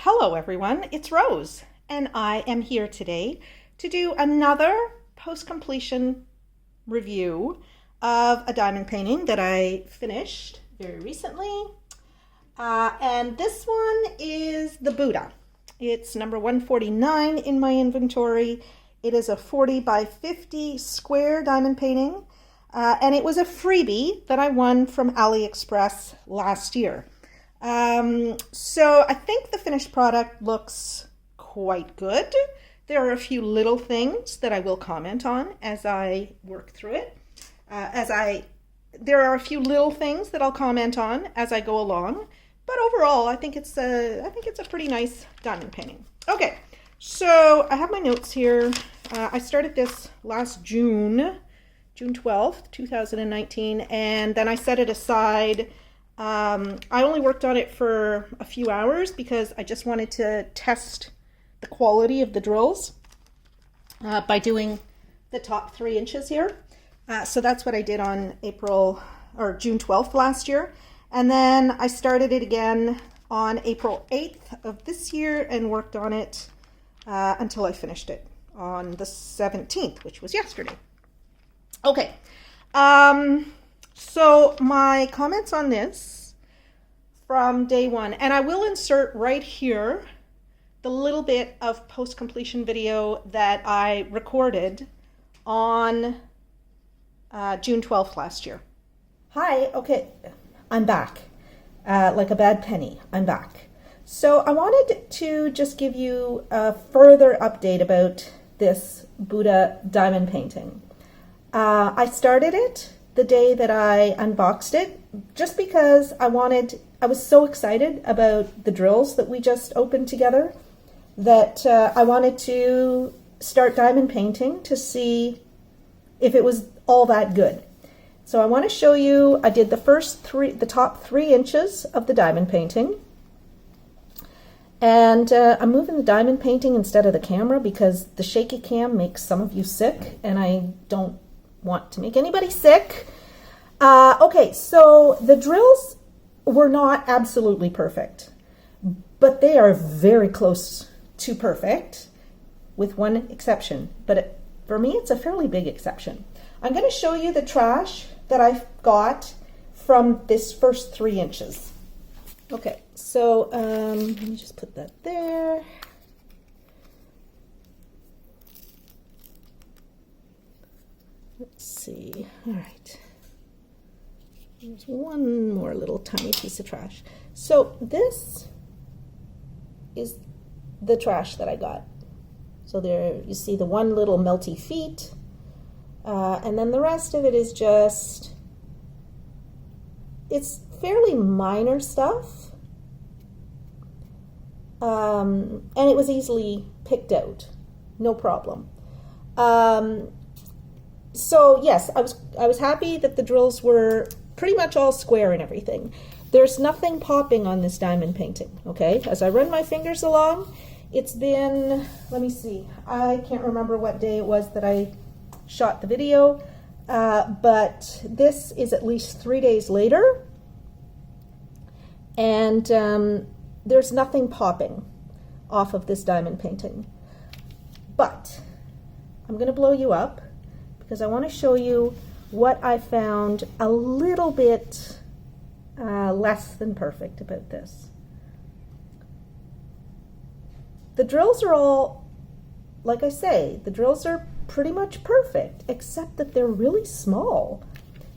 Hello everyone, it's Rose, and I am here today to do another post-completion review of a diamond painting that I finished very recently. And this one is the Buddha. It's number 149 in my inventory. It is a 40 by 50 square diamond painting, and it was a freebie that I won from AliExpress last year. So I think the finished product looks quite good. There are a few little things that I will comment on as I work through it. There are a few little things that I'll comment on as I go along, but overall I think it's a pretty nice diamond painting. Okay, so I have my notes here. I started this last June 12th, 2019, and then I set it aside. I only worked on it for a few hours because I just wanted to test the quality of the drills by doing the top 3 inches here. So that's what I did on June 12th last year. And then I started it again on April 8th of this year and worked on it until I finished it on the 17th, which was yesterday. Okay. So my comments on this from day one, and I will insert right here the little bit of post-completion video that I recorded on June 12th last year. Hi, okay, I'm back. Like a bad penny, I'm back. So I wanted to just give you a further update about this Buddha diamond painting. I started it the day that I unboxed it, just because I was so excited about the drills that we just opened together that I wanted to start diamond painting to see if it was all that good. So I want to show you, I did the top 3 inches of the diamond painting. And I'm moving the diamond painting instead of the camera because the shaky cam makes some of you sick, and I don't want to make anybody sick. Okay, so the drills were not absolutely perfect, but they are very close to perfect with one exception. But for me, it's a fairly big exception. I'm going to show you the trash that I've got from this first 3 inches. Okay, so let me just put that there. Let's see. All right. There's one more little tiny piece of trash. So this is the trash that I got. So there you see the one little melty feet, and then the rest of it is just, it's fairly minor stuff, and it was easily picked out, no problem. So yes, I was happy that the drills were pretty much all square and everything. There's nothing popping on this diamond painting, okay? As I run my fingers along, it's been, let me see, I can't remember what day it was that I shot the video, but this is at least 3 days later, and there's nothing popping off of this diamond painting. But I'm going to blow you up, because I want to show you what I found a little bit less than perfect about this. The drills are all, like I say, the drills are pretty much perfect, except that they're really small.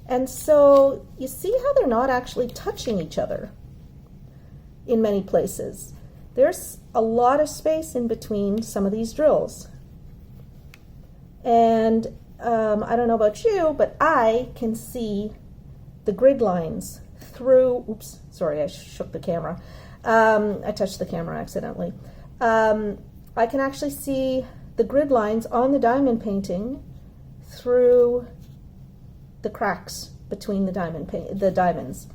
And so you see how they're not actually touching each other in many places. There's a lot of space in between some of these drills. And I don't know about you, but I can see the grid lines through, oops, sorry, I shook the camera. I touched the camera accidentally. I can actually see the grid lines on the diamond painting through the cracks between the diamonds.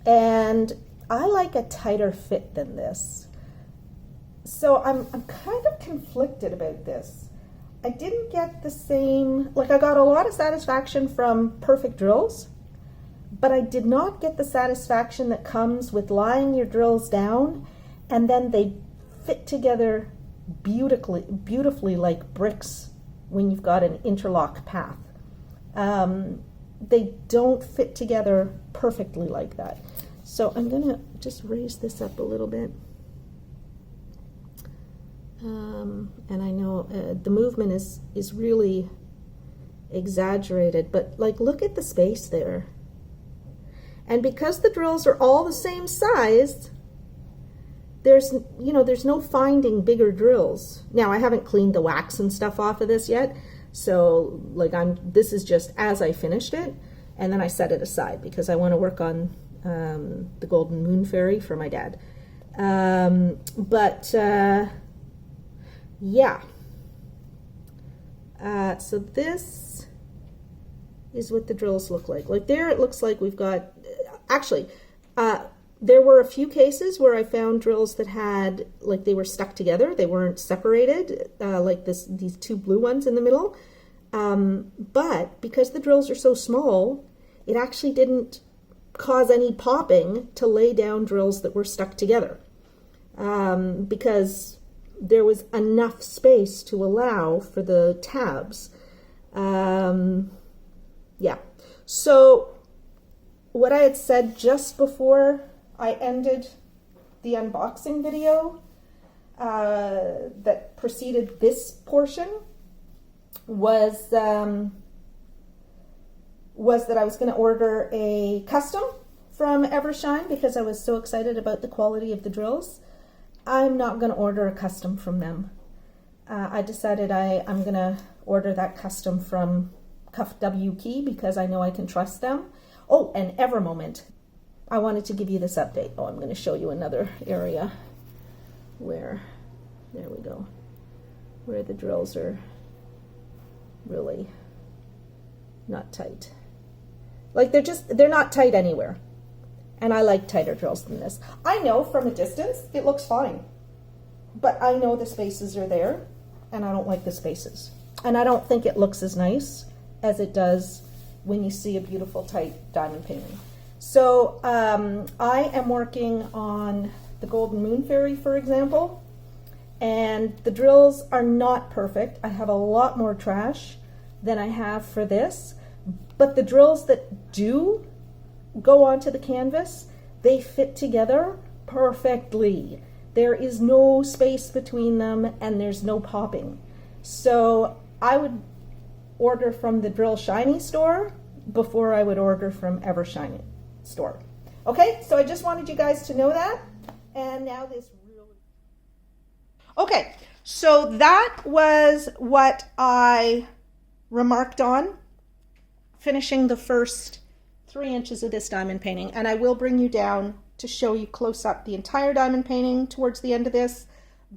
And I like a tighter fit than this. So I'm kind of conflicted about this. I didn't get the same, like I got a lot of satisfaction from perfect drills, but I did not get the satisfaction that comes with lying your drills down and then they fit together beautifully like bricks when you've got an interlock path. They don't fit together perfectly like that. So I'm gonna just raise this up a little bit. And I know the movement is really exaggerated, but like look at the space there. And because the drills are all the same size, there's no finding bigger drills. Now I haven't cleaned the wax and stuff off of this yet, so like this is just as I finished it, and then I set it aside because I want to work on the Golden Moon Fairy for my dad. Yeah. So this is what the drills look like. Like there it looks like we've got, actually, there were a few cases where I found drills that had, like they were stuck together. They weren't separated, like these two blue ones in the middle. But because the drills are so small, it actually didn't cause any popping to lay down drills that were stuck together. Because there was enough space to allow for the tabs. Yeah. So what I had said just before I ended the unboxing video that preceded this portion was that I was going to order a custom from Evershine because I was so excited about the quality of the drills. I'm not going to order a custom from them. I decided I'm going to order that custom from Cuff W Key because I know I can trust them. Oh, and Evermoment. I wanted to give you this update. Oh, I'm going to show you another area where, there we go, where the drills are really not tight. Like they're not tight anywhere. And I like tighter drills than this. I know from a distance it looks fine, but I know the spaces are there and I don't like the spaces. And I don't think it looks as nice as it does when you see a beautiful tight diamond painting. So I am working on the Golden Moon Fairy, for example, and the drills are not perfect. I have a lot more trash than I have for this, but the drills that do go onto the canvas, they fit together perfectly. There is no space between them and there's no popping. So I would order from the Drill Shiny store before I would order from Evershine store. Okay, so I just wanted you guys to know that. And now this really... Okay, so that was what I remarked on, finishing the first 3 inches of this diamond painting, and I will bring you down to show you close up the entire diamond painting towards the end of this,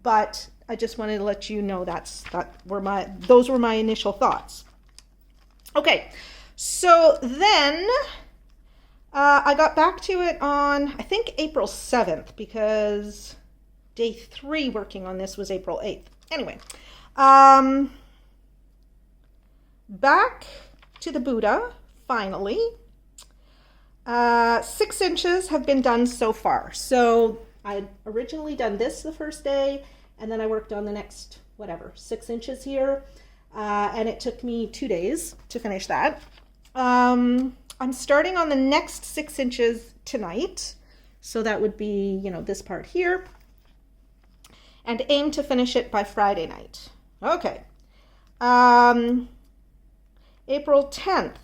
but I just wanted to let you know those were my initial thoughts. Okay, so then I got back to it on, I think, April 7th, because day 3 working on this was April 8th. Anyway, back to the Buddha, finally. 6 inches have been done so far. So I'd originally done this the first day, and then I worked on the next, 6 inches here. And it took me 2 days to finish that. I'm starting on the next 6 inches tonight. So that would be, this part here. And aim to finish it by Friday night. Okay. April 10th.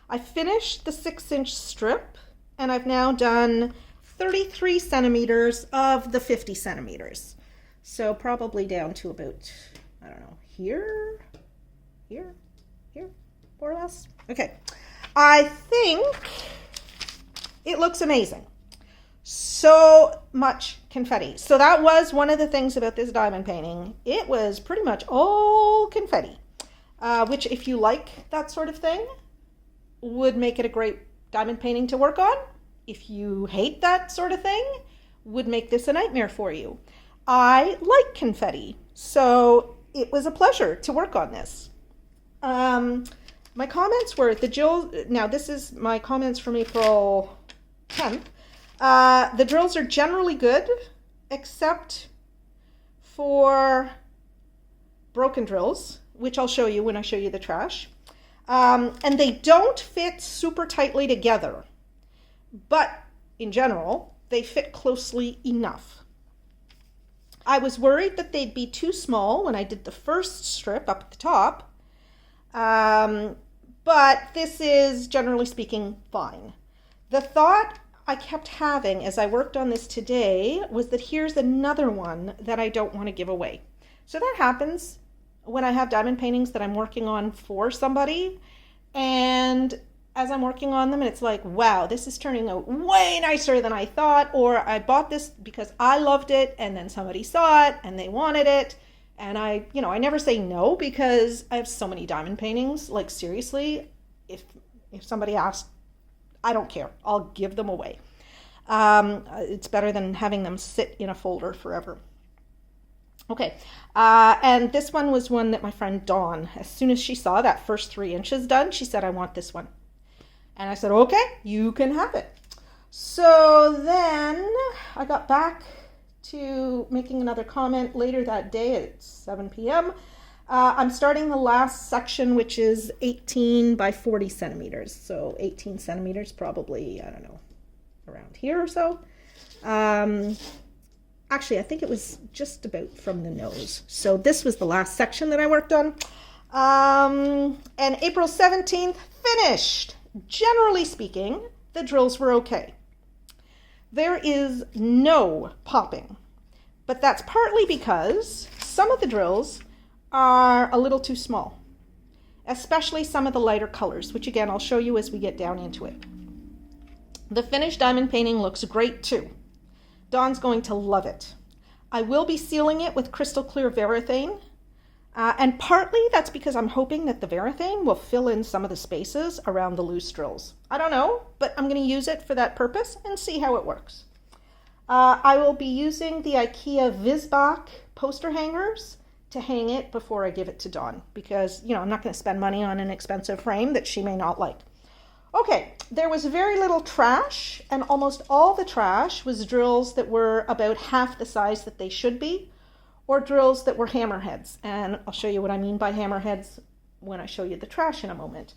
I finished the 6-inch strip, and I've now done 33 centimeters of the 50 centimeters. So probably down to about, I don't know, here, more or less. Okay. I think it looks amazing. So much confetti. So that was one of the things about this diamond painting. It was pretty much all confetti, which if you like that sort of thing, would make it a great diamond painting to work on. If you hate that sort of thing, would make this a nightmare for you. I like confetti, so it was a pleasure to work on this. My comments were, now this is my comments from April 10th. The drills are generally good, except for broken drills, which I'll show you when I show you the trash. And they don't fit super tightly together, but in general, they fit closely enough. I was worried that they'd be too small when I did the first strip up at the top, but this is, generally speaking, fine. The thought I kept having as I worked on this today was that here's another one that I don't want to give away. So that happens when I have diamond paintings that I'm working on for somebody, and as I'm working on them and it's like, wow, this is turning out way nicer than I thought, or I bought this because I loved it and then somebody saw it and they wanted it, and I never say no because I have so many diamond paintings. Like, seriously, if somebody asks, I don't care, I'll give them away. It's better than having them sit in a folder forever. Okay, and this one was one that my friend Dawn, as soon as she saw that first 3 inches done, she said, I want this one. And I said, okay, you can have it. So then I got back to making another comment later that day at 7 p.m. I'm starting the last section, which is 18 by 40 centimeters. So 18 centimeters, probably, I don't know, around here or so. Actually, I think it was just about from the nose. So this was the last section that I worked on. And April 17th, finished. Generally speaking, the drills were okay. There is no popping, but that's partly because some of the drills are a little too small, especially some of the lighter colors, which again, I'll show you as we get down into it. The finished diamond painting looks great too. Dawn's going to love it. I will be sealing it with crystal clear varathane, and partly that's because I'm hoping that the varathane will fill in some of the spaces around the loose drills. I don't know, but I'm going to use it for that purpose and see how it works. I will be using the IKEA Visbach poster hangers to hang it before I give it to Dawn, because, I'm not going to spend money on an expensive frame that she may not like. Okay, there was very little trash, and almost all the trash was drills that were about half the size that they should be, or drills that were hammerheads. And I'll show you what I mean by hammerheads when I show you the trash in a moment.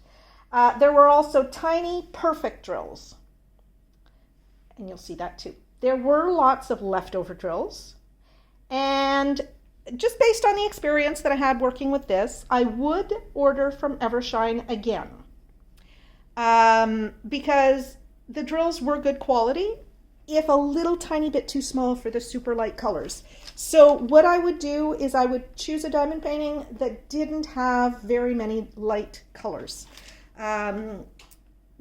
There were also tiny perfect drills, and you'll see that too. There were lots of leftover drills, and just based on the experience that I had working with this, I would order from Evershine again. Because the drills were good quality, if a little tiny bit too small for the super light colors. So what I would do is I would choose a diamond painting that didn't have very many light colors.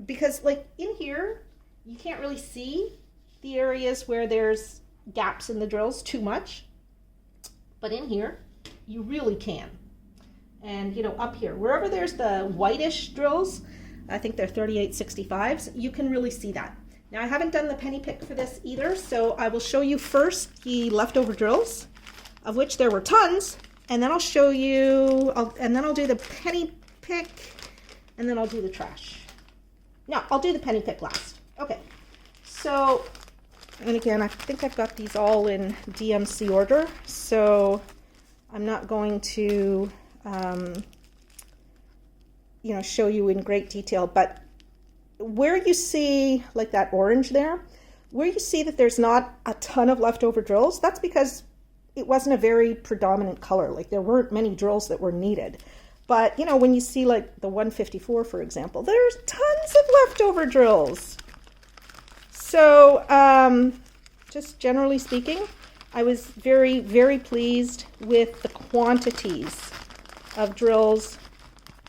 Because like in here, you can't really see the areas where there's gaps in the drills too much. But in here, you really can. And up here, wherever there's the whitish drills, I think they're 3865s, you can really see that. Now I haven't done the penny pick for this either, so I will show you first the leftover drills, of which there were tons, and then I'll show you, and then I'll do the penny pick, and then I'll do the trash. No, I'll do the penny pick last. Okay, so, and again, I think I've got these all in DMC order, so I'm not going to show you in great detail, but where you see like that orange there, where you see that there's not a ton of leftover drills, that's because it wasn't a very predominant color. Like there weren't many drills that were needed. But when you see like the 154, for example, there's tons of leftover drills. So just generally speaking, I was very, very pleased with the quantities of drills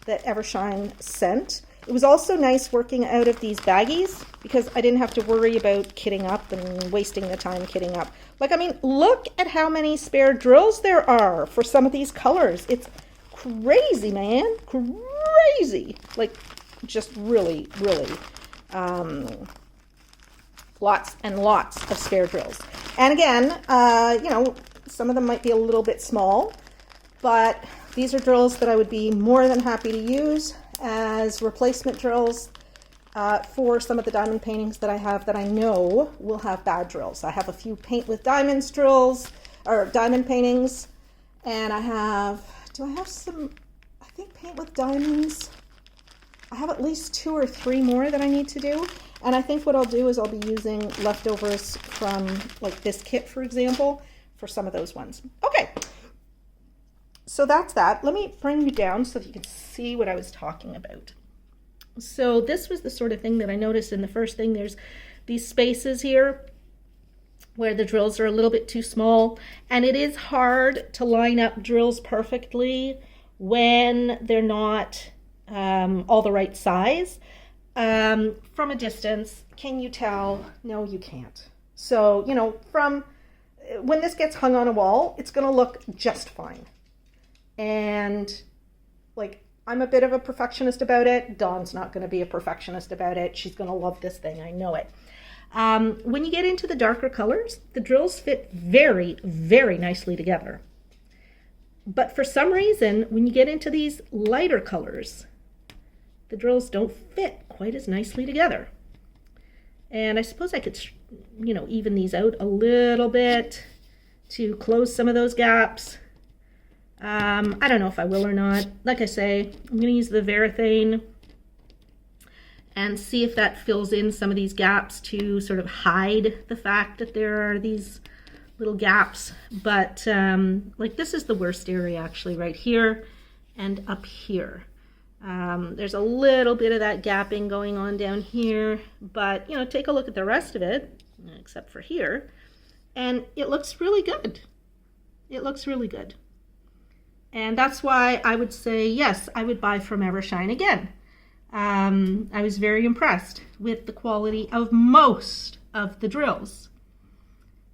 that Evershine sent. It was also nice working out of these baggies because I didn't have to worry about kitting up and wasting the time kitting up. Like, I mean, look at how many spare drills there are for some of these colors. It's crazy, man. Crazy. Like, just really, really lots and lots of spare drills. And again, some of them might be a little bit small, but these are drills that I would be more than happy to use as replacement drills for some of the diamond paintings that I have that I know will have bad drills. I have a few paint with diamonds drills. or diamond paintings. And I have, do I have some, I think paint with diamonds. I have at least 2 or 3 more that I need to do. And I think what I'll do is I'll be using leftovers from like this kit, for example, for some of those ones. Okay, so that's that. Let me bring you down so that you can see what I was talking about. So this was the sort of thing that I noticed in the first thing. There's these spaces here where the drills are a little bit too small, and it is hard to line up drills perfectly when they're not all the right size. From a distance, can you tell? No, you can't. So, you know, from when this gets hung on a wall, it's going to look just fine. And like, I'm a bit of a perfectionist about it. Dawn's not going to be a perfectionist about it. She's going to love this thing. I know it. When you get into the darker colors, the drills fit very, very nicely together. But for some reason, when you get into these lighter colors, the drills don't fit quite as nicely together. And I suppose I could, you know, even these out a little bit to close some of those gaps. I don't know if I will or not. Like I say, I'm going to use the Evershine and see if that fills in some of these gaps to sort of hide the fact that there are these little gaps. But like this is the worst area actually, right here and up here. There's a little bit of that gapping going on down here, but you know, take a look at the rest of it, except for here, and it looks really good. It looks really good. And that's why I would say, yes, I would buy from Evershine again. I was very impressed with the quality of most of the drills.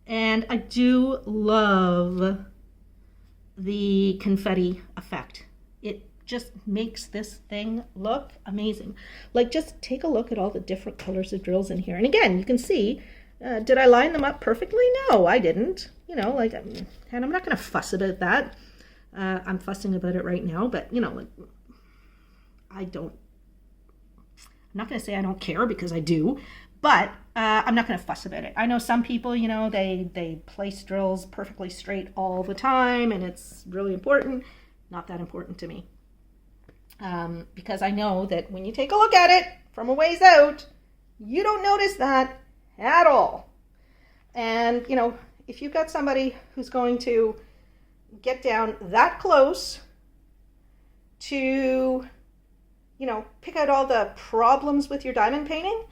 And I do love the confetti effect. It just makes this thing look amazing. Like, just take a look at all the different colors of drills in here. And again, you can see, did I line them up perfectly? No, I didn't. You know, like, and I'm not going to fuss about that. I'm fussing about it right now, but you know, like, I'm not going to say I don't care, because I do, but I'm not going to fuss about it. I know some people, you know, they place drills perfectly straight all the time, and it's really important. Not that important to me. Because I know that when you take a look at it from a ways out, you don't notice that at all. And, you know, if you've got somebody who's going to get down that close to, you know, pick out all the problems with your diamond painting,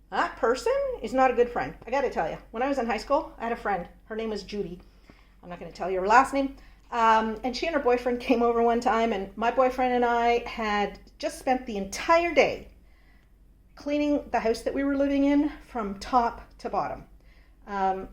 that person is not a good friend. I got to tell you, when I was in high school, I had a friend. Her name was Judy. I'm not going to tell you her last name. And she and her boyfriend came over one time, and my boyfriend and I had just spent the entire day cleaning the house that we were living in from top to bottom.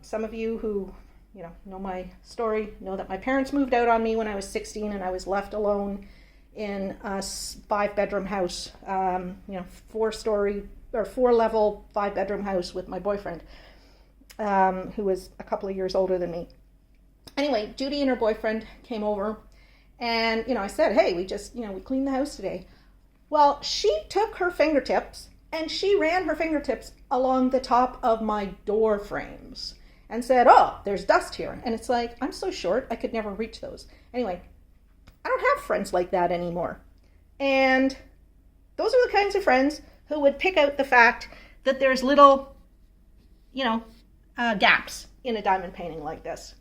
Some of you who, you know my story, know that my parents moved out on me when I was 16, and I was left alone in a 5-bedroom house, 4-level 5-bedroom house with my boyfriend, who was a couple of years older than me. Anyway, Judy and her boyfriend came over, and, you know, I said, hey, we just, we cleaned the house today. Well, she took her fingertips and she ran her fingertips along the top of my door frames and said, oh, there's dust here. And it's like, I'm so short, I could never reach those. Anyway, I don't have friends like that anymore. And those are the kinds of friends who would pick out the fact that there's little, gaps in a diamond painting like this.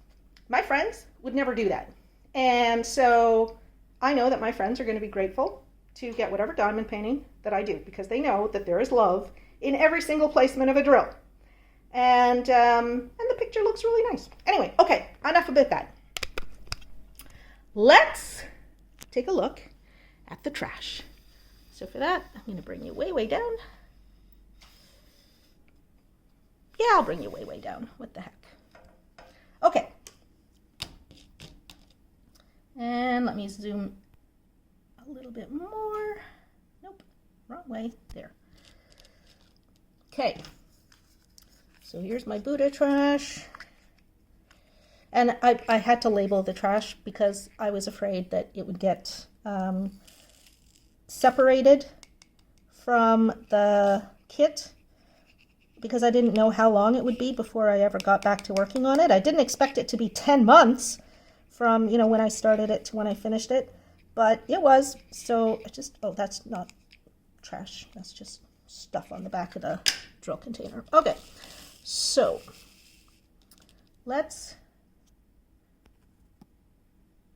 My friends would never do that. And so I know that my friends are going to be grateful to get whatever diamond painting that I do, because they know that there is love in every single placement of a drill. And the picture looks really nice. Anyway, okay, enough about that. Let's take a look at the trash. So for that, I'm going to bring you way, way down. Yeah, I'll bring you way, way down. What the heck? Okay. And let me zoom a little bit more. Nope, wrong way. There. Okay. So here's my Buddha trash. And I had to label the trash because I was afraid that it would get separated from the kit because I didn't know how long it would be before I ever got back to working on it. I didn't expect it to be 10 months from, you know, when I started it to when I finished it, but it was. So I just, oh, that's not trash. That's just stuff on the back of the drill container. Okay, so let's,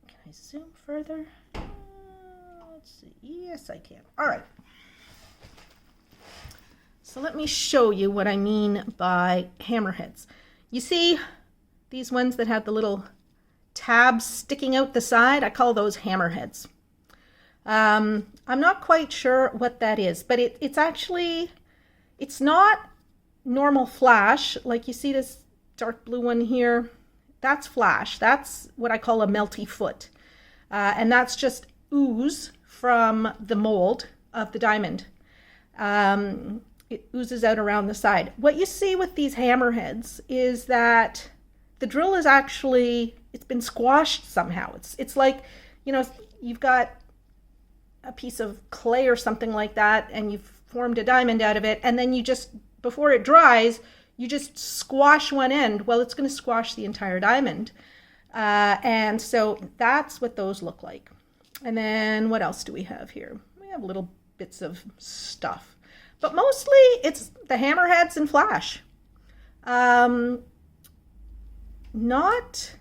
can I zoom further? Let's see. Yes, I can. All right. So let me show you what I mean by hammerheads. You see these ones that have the little tabs sticking out the side? I call those hammerheads. I'm not quite sure what that is, but it's actually, it's not normal flash. Like you see this dark blue one here, that's flash. That's what I call a melty foot. And that's just ooze from the mold of the diamond. It oozes out around the side. What you see with these hammerheads is that the drill is actually, it's been squashed somehow. It's like, you know, you've got a piece of clay or something like that, and you've formed a diamond out of it, and then you just, before it dries, you just squash one end. Well, it's going to squash the entire diamond. And so that's what those look like. And then what else do we have here? We have little bits of stuff. But mostly it's the hammerheads and flash. Not,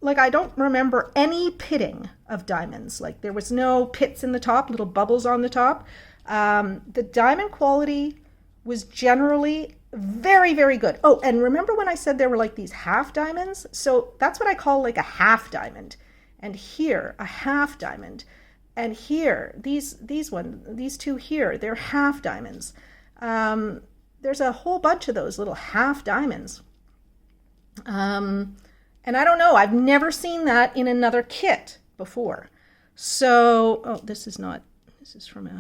like I don't remember any pitting of diamonds. Like there was no pits in the top, little bubbles on the top. The diamond quality was generally very, very good. Oh, and remember when I said there were like these half diamonds? So that's what I call like a half diamond. And here, a half diamond. And here, these two here, they're half diamonds. There's a whole bunch of those little half diamonds. And I don't know, I've never seen that in another kit before. So, oh, this is from a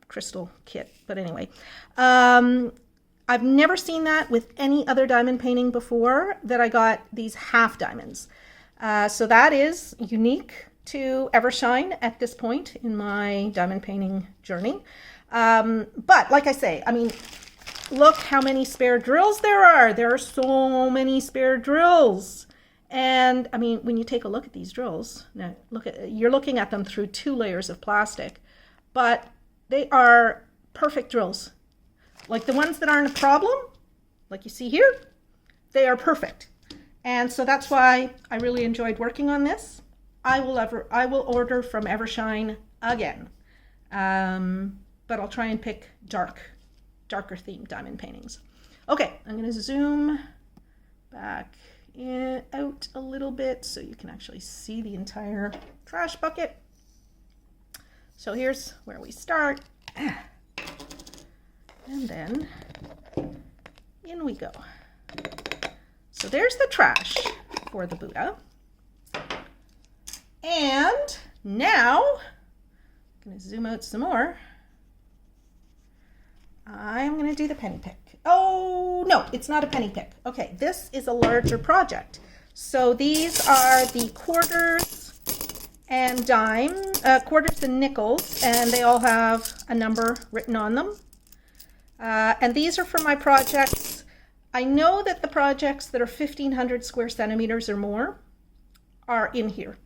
crystal kit, but anyway. I've never seen that with any other diamond painting before, that I got these half diamonds. So that is unique to Evershine at this point in my diamond painting journey. But like I say, I mean, look how many spare drills there are. There are so many spare drills. And I mean, when you take a look at these drills, now you're looking at them through 2 layers of plastic, but they are perfect drills. Like the ones that aren't a problem, like you see here, they are perfect. And so that's why I really enjoyed working on this. I will order from Evershine again, but I'll try and pick darker themed diamond paintings. Okay, I'm going to zoom back out a little bit so you can actually see the entire trash bucket. So here's where we start, and then in we go. So there's the trash for the Buddha. And now, I'm going to zoom out some more. I'm going to do the penny pick. Oh, no, it's not a penny pick. Okay, this is a larger project. So these are the quarters and quarters and nickels, and they all have a number written on them. And these are for my projects. I know that the projects that are 1,500 square centimeters or more are in here.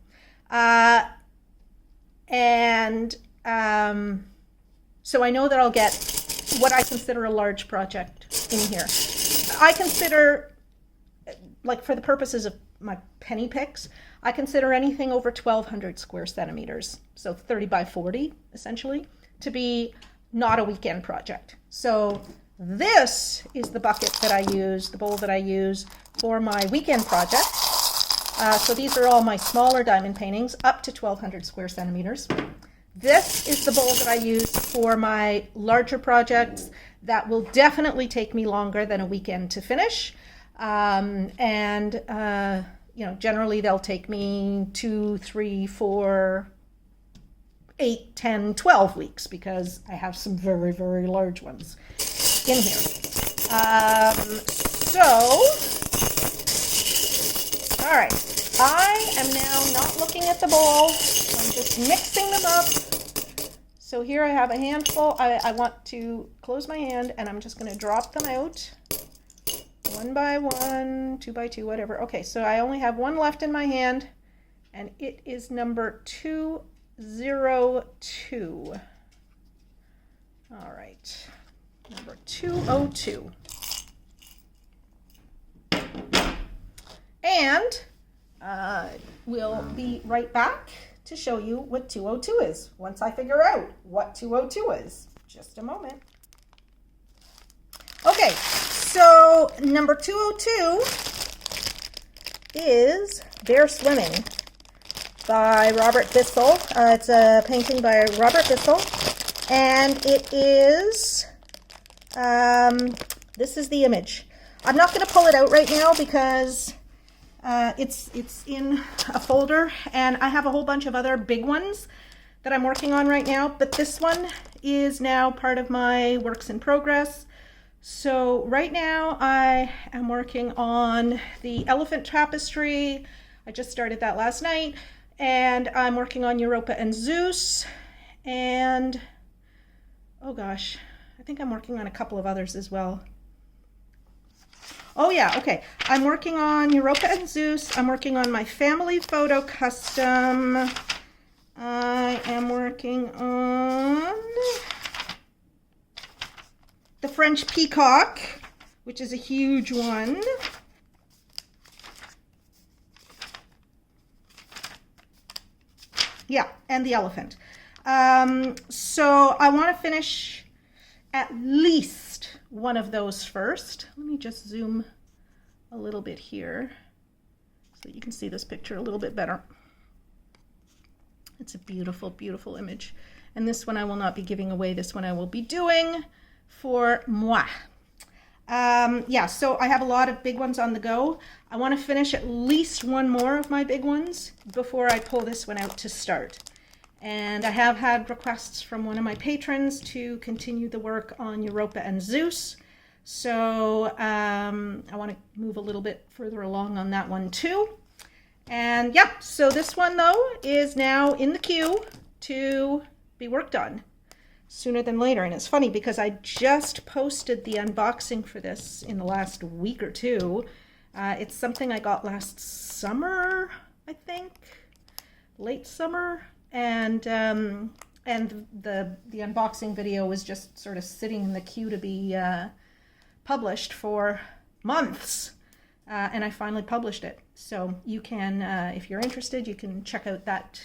So I know that I'll get what I consider a large project in here. I consider, like for the purposes of my penny picks, I consider anything over 1,200 square centimeters, so 30 by 40 essentially, to be not a weekend project. So this is the bucket that I use, the bowl that I use for my weekend projects. So these are all my smaller diamond paintings, up to 1,200 square centimeters. This is the bowl that I use for my larger projects that will definitely take me longer than a weekend to finish. You know, generally they'll take me 2, 3, 4, 8, 10, 12 weeks because I have some very, very large ones in here. All right, I am now not looking at the bowl. I'm just mixing them up So here I have a handful. I want to close my hand and I'm just going to drop them out one by one, two by two, whatever. Okay, so I only have one left in my hand and it is number 202. All right, number 202. And we'll be right back to show you what 202 is once I figure out what 202 is. Just a moment. Okay, so number 202 is Bear Swimming by Robert Bissell. It's a painting by Robert Bissell, and it is, this is the image. I'm not going to pull it out right now because it's in a folder, and I have a whole bunch of other big ones that I'm working on right now, but this one is now part of my works in progress. So right now I am working on the elephant tapestry. I just started that last night, and I'm working on Europa and Zeus, and oh gosh, I think I'm working on a couple of others as well. Oh yeah, okay. I'm working on Europa and Zeus. I'm working on my family photo custom. I am working on the French peacock, which is a huge one. Yeah, and the elephant. So I want to finish at least one of those first. Let me just zoom a little bit here so that you can see this picture a little bit better. It's a beautiful, beautiful image. And this one I will not be giving away. This one I will be doing for moi. Yeah, so I have a lot of big ones on the go. I want to finish at least one more of my big ones before I pull this one out to start. And I have had requests from one of my patrons to continue the work on Europa and Zeus. So I want to move a little bit further along on that one too. And yeah, so this one though is now in the queue to be worked on sooner than later. And it's funny because I just posted the unboxing for this in the last week or two. It's something I got last summer, I think, late summer. And the unboxing video was just sort of sitting in the queue to be published for months, and I finally published it. So you can, if you're interested, you can check out that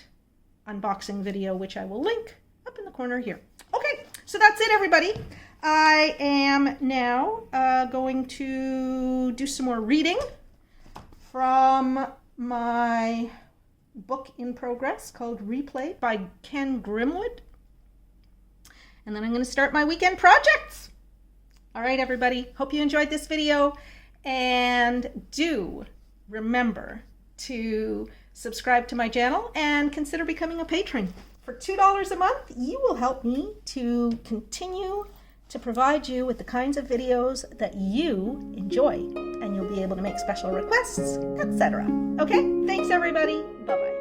unboxing video, which I will link up in the corner here. Okay, so that's it, everybody. I am now going to do some more reading from my book in progress called Replay by Ken Grimwood. And then I'm going to start my weekend projects. All right, everybody. Hope you enjoyed this video. And do remember to subscribe to my channel and consider becoming a patron. For $2 a month, you will help me to continue to provide you with the kinds of videos that you enjoy. And you'll be able to make special requests, etc. Okay? Thanks, everybody. Bye-bye.